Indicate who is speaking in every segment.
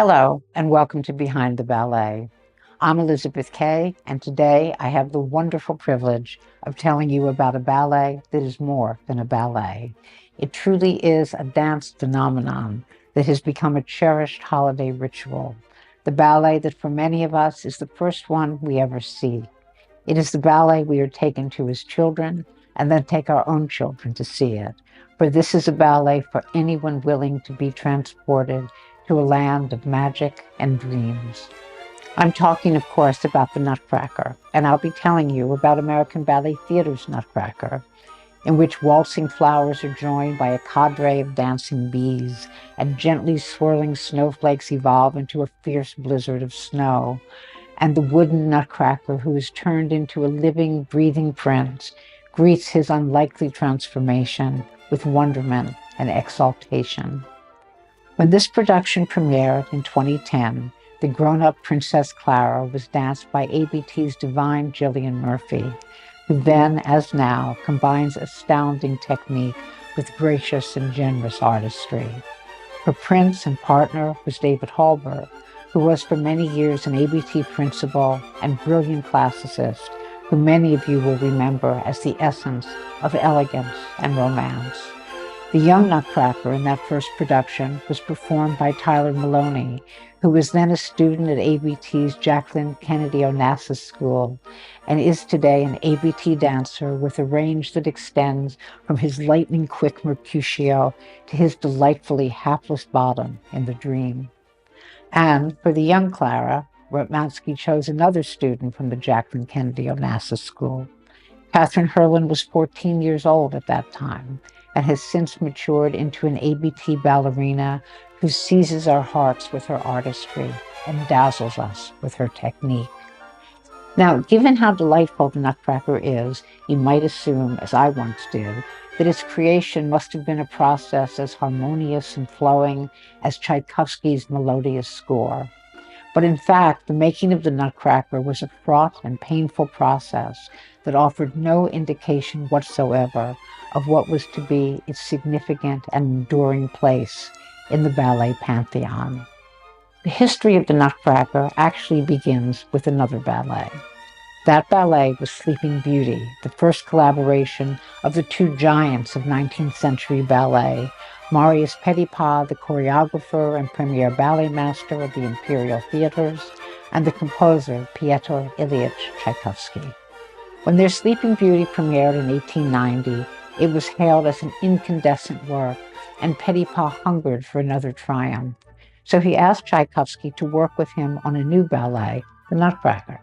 Speaker 1: Hello, and welcome to Behind the Ballet. I'm Elizabeth Kaye, and today I have the wonderful privilege of telling you about a ballet that is more than a ballet. It truly is a dance phenomenon that has become a cherished holiday ritual. The ballet that for many of us is the first one we ever see. It is the ballet we are taken to as children and then take our own children to see it. For this is a ballet for anyone willing to be transported to a land of magic and dreams. I'm talking, of course, about the Nutcracker, and I'll be telling you about American Ballet Theater's Nutcracker, in which waltzing flowers are joined by a cadre of dancing bees, and gently swirling snowflakes evolve into a fierce blizzard of snow, and the wooden Nutcracker, who is turned into a living, breathing prince, greets his unlikely transformation with wonderment and exaltation. When this production premiered in 2010, the grown-up Princess Clara was danced by ABT's divine Gillian Murphy, who then, as now, combines astounding technique with gracious and generous artistry. Her prince and partner was David Hallberg, who was for many years an ABT principal and brilliant classicist, who many of you will remember as the essence of elegance and romance. The young Nutcracker in that first production was performed by Tyler Maloney, who was then a student at ABT's Jacqueline Kennedy Onassis School and is today an ABT dancer with a range that extends from his lightning-quick Mercutio to his delightfully hapless bottom in The Dream. And for the young Clara, Rotmansky chose another student from the Jacqueline Kennedy Onassis School. Catherine Herlin was 14 years old at that time and has since matured into an ABT ballerina who seizes our hearts with her artistry and dazzles us with her technique. Now, given how delightful the Nutcracker is, you might assume, as I once did, that its creation must have been a process as harmonious and flowing as Tchaikovsky's melodious score. But in fact, the making of the Nutcracker was a fraught and painful process that offered no indication whatsoever of what was to be its significant and enduring place in the ballet pantheon. The history of the Nutcracker actually begins with another ballet. That ballet was Sleeping Beauty, the first collaboration of the two giants of 19th century ballet, Marius Petipa, the choreographer and premier ballet master of the Imperial Theaters, and the composer Pyotr Ilyich Tchaikovsky. When their Sleeping Beauty premiered in 1890, it was hailed as an incandescent work, and Petipa hungered for another triumph. So he asked Tchaikovsky to work with him on a new ballet, the Nutcracker.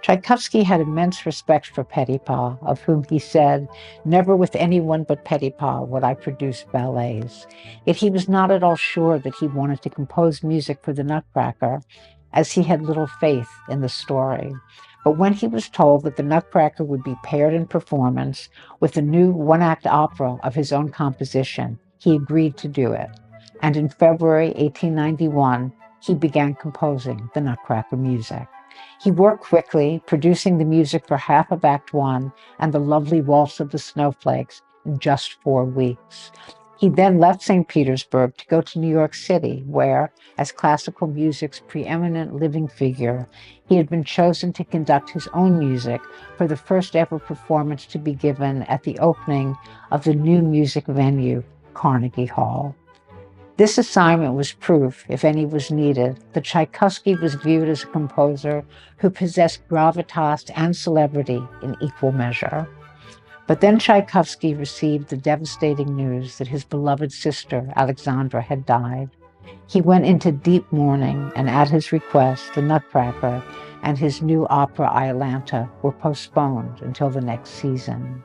Speaker 1: Tchaikovsky had immense respect for Petipa, of whom he said, "Never with anyone but Petipa would I produce ballets." Yet he was not at all sure that he wanted to compose music for the Nutcracker, as he had little faith in the story. But when he was told that the Nutcracker would be paired in performance with a new one-act opera of his own composition, he agreed to do it. And in February 1891, he began composing the Nutcracker music. He worked quickly, producing the music for half of Act One and the lovely Waltz of the Snowflakes in just 4 weeks. He then left St. Petersburg to go to New York City, where, as classical music's preeminent living figure, he had been chosen to conduct his own music for the first ever performance to be given at the opening of the new music venue, Carnegie Hall. This assignment was proof, if any was needed, that Tchaikovsky was viewed as a composer who possessed gravitas and celebrity in equal measure. But then Tchaikovsky received the devastating news that his beloved sister, Alexandra, had died. He went into deep mourning, and at his request, the Nutcracker and his new opera Iolanta were postponed until the next season.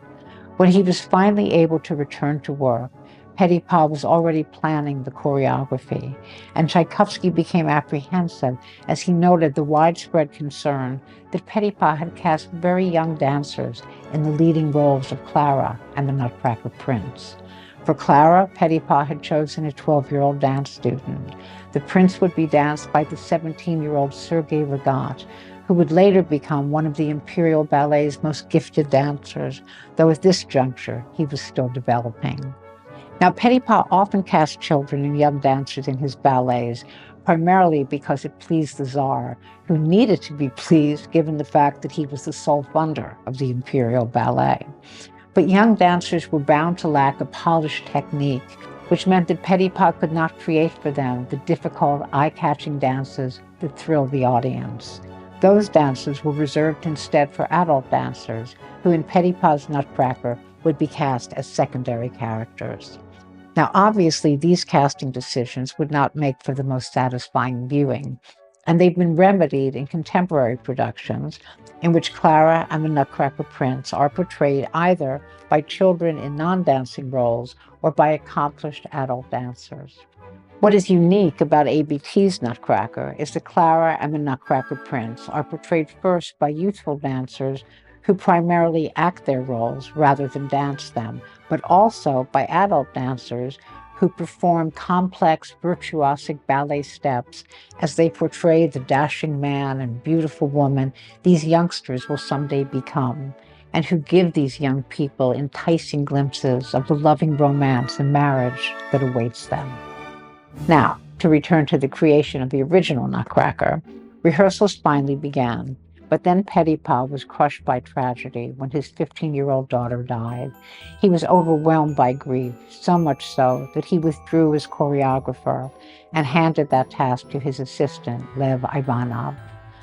Speaker 1: When he was finally able to return to work, Petipa was already planning the choreography, and Tchaikovsky became apprehensive as he noted the widespread concern that Petipa had cast very young dancers in the leading roles of Clara and the Nutcracker Prince. For Clara, Petipa had chosen a 12-year-old dance student. The prince would be danced by the 17-year-old Sergei Regat, who would later become one of the Imperial Ballet's most gifted dancers, though at this juncture he was still developing. Now, Petipa often cast children and young dancers in his ballets primarily because it pleased the Tsar, who needed to be pleased given the fact that he was the sole funder of the imperial ballet. But young dancers were bound to lack a polished technique, which meant that Petipa could not create for them the difficult, eye-catching dances that thrilled the audience. Those dances were reserved instead for adult dancers, who in Petipa's Nutcracker would be cast as secondary characters. Now, obviously, these casting decisions would not make for the most satisfying viewing, and they've been remedied in contemporary productions in which Clara and the Nutcracker Prince are portrayed either by children in non-dancing roles or by accomplished adult dancers. What is unique about ABT's Nutcracker is that Clara and the Nutcracker Prince are portrayed first by youthful dancers who primarily act their roles rather than dance them, but also by adult dancers who perform complex, virtuosic ballet steps as they portray the dashing man and beautiful woman these youngsters will someday become, and who give these young people enticing glimpses of the loving romance and marriage that awaits them. Now, to return to the creation of the original Nutcracker, rehearsals finally began. But then Petipa was crushed by tragedy when his 15-year-old daughter died. He was overwhelmed by grief, so much so that he withdrew as choreographer and handed that task to his assistant, Lev Ivanov.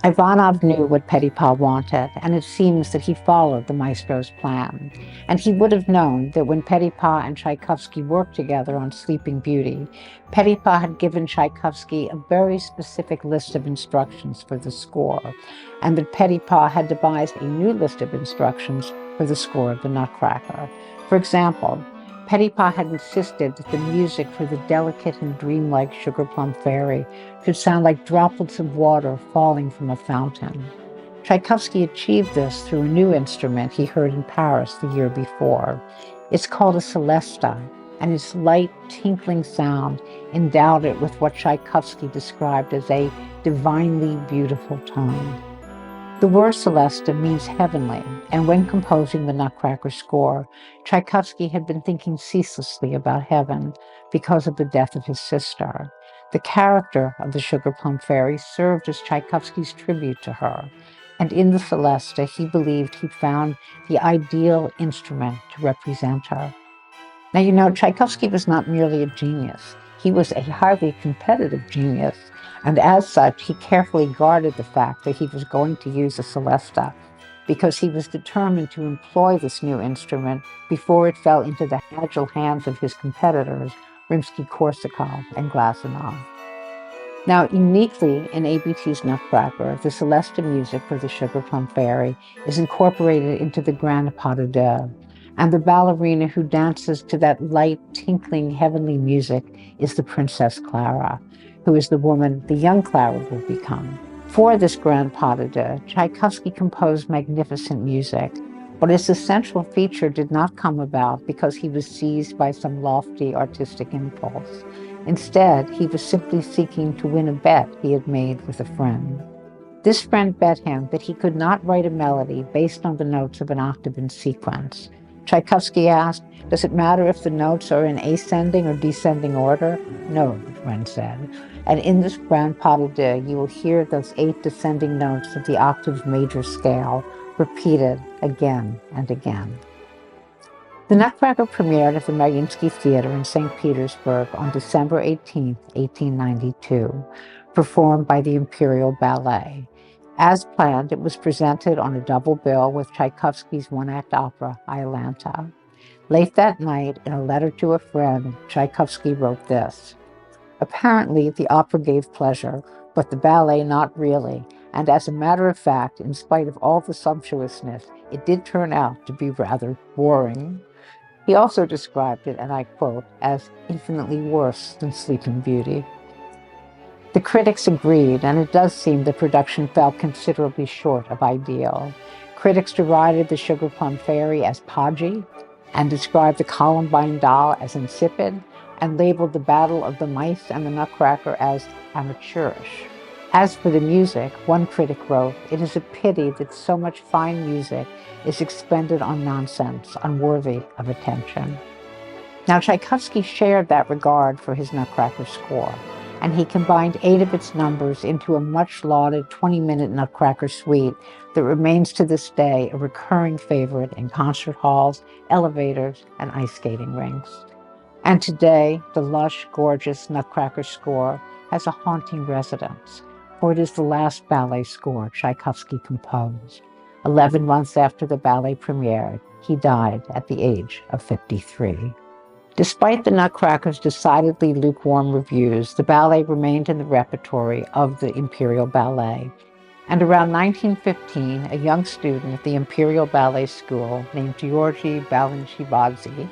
Speaker 1: Ivanov knew what Petipa wanted, and it seems that he followed the maestro's plan. And he would have known that when Petipa and Tchaikovsky worked together on Sleeping Beauty, Petipa had given Tchaikovsky a very specific list of instructions for the score, and that Petipa had devised a new list of instructions for the score of the Nutcracker. For example, Petipa had insisted that the music for the delicate and dreamlike Sugar Plum Fairy should sound like droplets of water falling from a fountain. Tchaikovsky achieved this through a new instrument he heard in Paris the year before. It's called a celesta, and its light, tinkling sound endowed it with what Tchaikovsky described as a divinely beautiful tone. The word celesta means heavenly, and when composing the Nutcracker score, Tchaikovsky had been thinking ceaselessly about heaven because of the death of his sister. The character of the Sugar Plum Fairy served as Tchaikovsky's tribute to her, and in the celesta he believed he'd found the ideal instrument to represent her. Now, Tchaikovsky was not merely a genius. He was a highly competitive genius, and as such, he carefully guarded the fact that he was going to use a celesta, because he was determined to employ this new instrument before it fell into the agile hands of his competitors, Rimsky-Korsakov and Glazunov. Now, uniquely in ABT's Nutcracker, the celesta music for the Sugar Plum Fairy is incorporated into the grand pas de deux, and the ballerina who dances to that light, tinkling, heavenly music is the Princess Clara, who is the woman the young Clara will become. For this grand pas de deux, Tchaikovsky composed magnificent music, but its essential feature did not come about because he was seized by some lofty artistic impulse. Instead, he was simply seeking to win a bet he had made with a friend. This friend bet him that he could not write a melody based on the notes of an octave in sequence. Tchaikovsky asked, "Does it matter if the notes are in ascending or descending order?" "No," the friend said. And in this grand pas de deux, you will hear those 8 descending notes of the octave major scale repeated again and again. The Nutcracker premiered at the Mariinsky Theater in St. Petersburg on December 18, 1892, performed by the Imperial Ballet. As planned, it was presented on a double bill with Tchaikovsky's one-act opera, Iolanta. Late that night, in a letter to a friend, Tchaikovsky wrote this: "Apparently, the opera gave pleasure, but the ballet not really, and as a matter of fact, in spite of all the sumptuousness, it did turn out to be rather boring." He also described it, and I quote, as infinitely worse than Sleeping Beauty. The critics agreed, and it does seem the production fell considerably short of ideal. Critics derided the Sugar Plum Fairy as podgy, and described the Columbine doll as insipid, and labeled the Battle of the Mice and the Nutcracker as amateurish. As for the music, one critic wrote, "It is a pity that so much fine music is expended on nonsense unworthy of attention." Now, Tchaikovsky shared that regard for his Nutcracker score, and he combined 8 of its numbers into a much-lauded 20-minute Nutcracker suite that remains to this day a recurring favorite in concert halls, elevators, and ice skating rinks. And today, the lush, gorgeous Nutcracker score has a haunting resonance, for it is the last ballet score Tchaikovsky composed. 11 months after the ballet premiered, he died at the age of 53. Despite the Nutcracker's decidedly lukewarm reviews, the ballet remained in the repertory of the Imperial Ballet. And around 1915, a young student at the Imperial Ballet School named Georgi Balanchivadze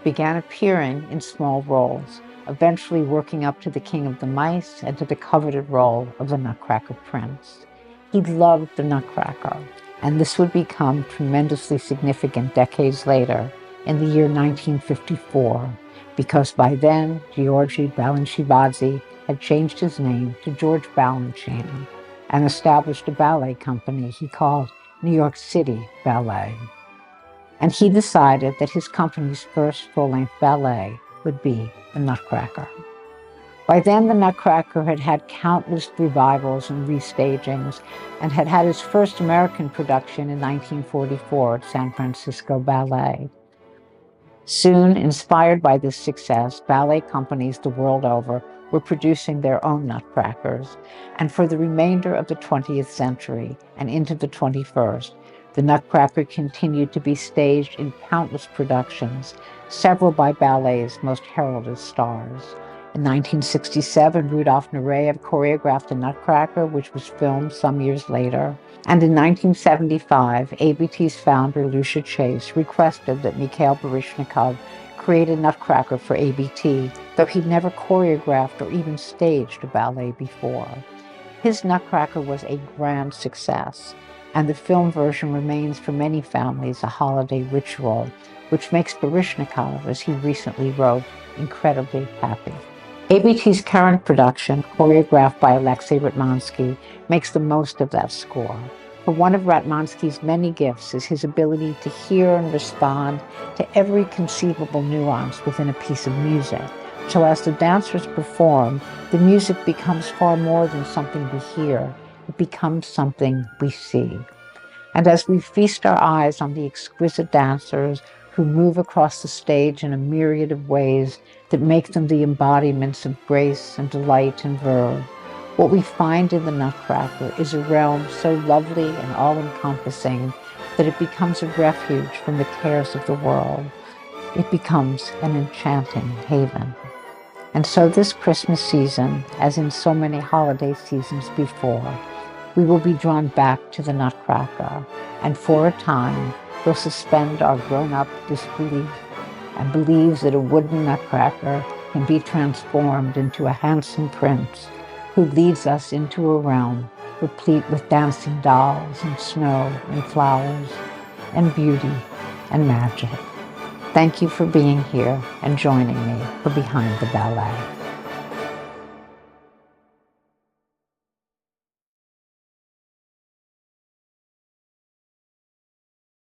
Speaker 1: began appearing in small roles, eventually working up to the King of the Mice and to the coveted role of the Nutcracker Prince. He loved the Nutcracker, and this would become tremendously significant decades later in the year 1954, because by then, Georgi Balanchivadze had changed his name to George Balanchine and established a ballet company he called New York City Ballet. And he decided that his company's first full-length ballet would be the Nutcracker. By then, the Nutcracker had had countless revivals and restagings and had had his first American production in 1944 at San Francisco Ballet. Soon, inspired by this success, ballet companies the world over were producing their own Nutcrackers, and for the remainder of the 20th century and into the 21st, the Nutcracker continued to be staged in countless productions, several by ballet's most heralded stars. In 1967, Rudolf Nureyev choreographed the Nutcracker, which was filmed some years later. And in 1975, ABT's founder, Lucia Chase, requested that Mikhail Baryshnikov create a Nutcracker for ABT, though he'd never choreographed or even staged a ballet before. His Nutcracker was a grand success, and the film version remains for many families a holiday ritual, which makes Baryshnikov, as he recently wrote, incredibly happy. ABT's current production, choreographed by Alexei Ratmansky, makes the most of that score. For one of Ratmansky's many gifts is his ability to hear and respond to every conceivable nuance within a piece of music. So as the dancers perform, the music becomes far more than something we hear. It becomes something we see. And as we feast our eyes on the exquisite dancers who move across the stage in a myriad of ways that make them the embodiments of grace and delight and verve, what we find in the Nutcracker is a realm so lovely and all-encompassing that it becomes a refuge from the cares of the world. It becomes an enchanting haven. And so this Christmas season, as in so many holiday seasons before, we will be drawn back to the Nutcracker, and for a time, we'll suspend our grown-up disbelief and believe that a wooden Nutcracker can be transformed into a handsome prince who leads us into a realm replete with dancing dolls and snow and flowers and beauty and magic. Thank you for being here and joining me for Behind the Ballet.